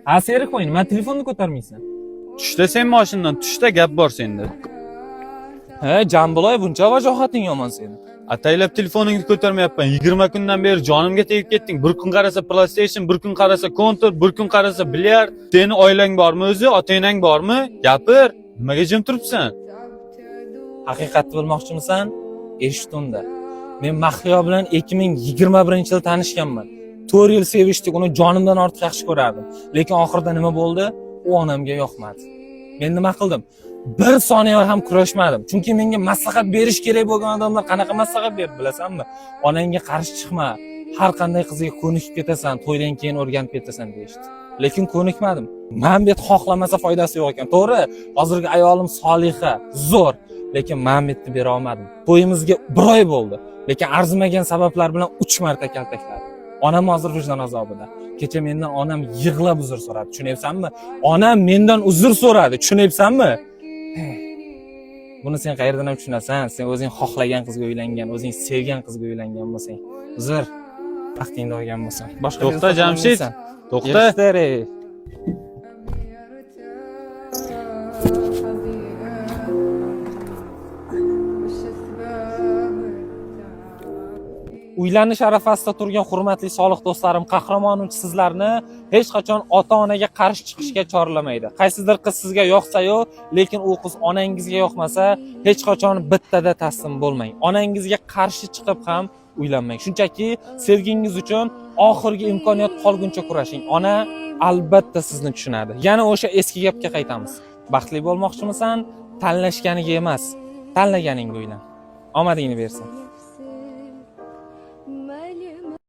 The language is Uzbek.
Ha, seri qo'ying, men telefonni ko'tarmaysan. Tushda sen mashinadan, tushda gap bor senda. He, Jambuloy, buncha vajohating yomon seni. Ataylab telefoningni ko'tarmayapman. 20 kundan beri jonimga tegib ketding. Bir kun qarasa PlayStation, bir kun qarasa Counter, bir kun qarasa bilyard. Seni oilang bormi o'zi? Ota-onang bormi? Gapir. Nimaga jim turibsan? Haqiqatni bilmoqchimisan? Eshit unda. Men Mahliyo bilan 2021-yil tanishganman. 4 yil sevishdik, uni jonimdan ortiq yaxshi ko'rardim. Lekin oxirida nima bo'ldi? U onamga yoqmadi. Men nima qildim? Bir soniya ham kurashmadim. Chunki menga maslahat berish kerak bo'lgan odamlar qanaqa maslahat berdi, bilasanmi? Onangga qarshi chiqma. Har qanday qizga ko'nikib ketasan, to'ydan keyin o'rganib ketasan deyishdi. Lekin ko'nikmadim. Ma'mbet xohlamasa foydasi yo'q ekan. To'g'ri, hozirgi ayolim Soliha, zo'r, lekin ma'mbetni bera olmadim. To'yimizga 1 oy bo'ldi, lekin arzimagan sabablar bilan 3 marta kaltakladi. Onam hozir vijdon azobida. Kecha mendan onam yig'lab uzr so'radi, tushunyapsanmi? Onam mendan uzr so'radi, tushunyapsanmi? Buni sen qayerdan ham tushunasan? Sen o'zing xohlagan qizga uylangan, o'zing sevgan qizga uylangan bo'lsang, uzr vaqtingda olgan bo'lsan. Boshqa To'xta Jamshid. To'xta. Uylanish arafasida turgan hurmatli solih do'stlarim, qahramonim sizlarni hech qachon ota-onaga qarshi chiqishga chorlamaydi. Qaysidir qiz sizga yoqsa-yu, lekin u qiz onangizga yoqmasa, hech qachon bittada taslim bo'lmang. Onangizga qarshi chiqib ham uylanmang. Shunchaki sevgingiz uchun oxirgi imkoniyat qolguncha kurashing. Ona albatta sizni tushunadi. Yana o'sha eski gapga qaytamiz. Baxtli bo'lmoqchimisan? Tanlashganiga emas, tanlaganingga uylan. Omadingni bersin.